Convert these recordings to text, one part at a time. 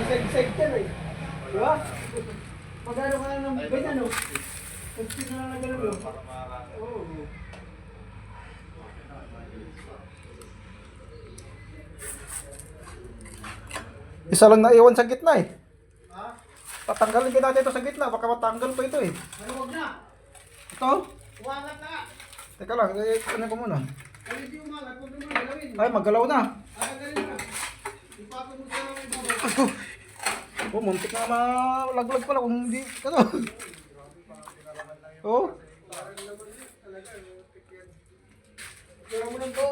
side-side ka eh. Di ba? Magano ka na ng ganyan, no? Pag sinanagalan mo. Oo. Isa lang naiwan sa gitna eh. Ha? Tatanggalin din natin ito sa gitna. Baka matanggal pa ito eh. Ano, wag na? Ito? Umangat na. Teka lang, ano ko muna. Ano hindi umangat? Huwag naman galawin. Ay, maggalaw na. Gagalin na. Ipapin mo sa may baba. Ako. Oh, muntik na malaglag pala kung hindi. Ano? Oh. Picture mo lang to.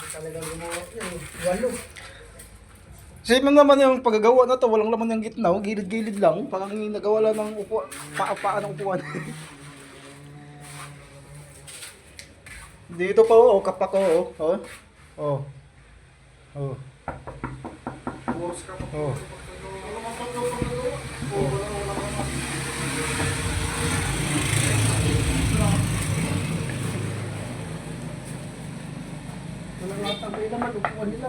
Talagang gumawa yun. Walo. Same naman yung paggagawa na to, walang laman yung gitna, oh, gilid-gilid lang, parang nagawa lang ng upuan, paa ng upuan. Dito pa oh, kapak oh, oh. Oh. Oh. Oh. Walang natambay naman. Upuan nila.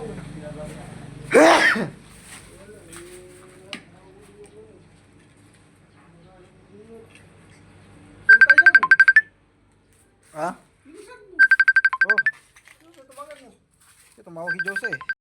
Ha? Oh. Tumawag si Jose.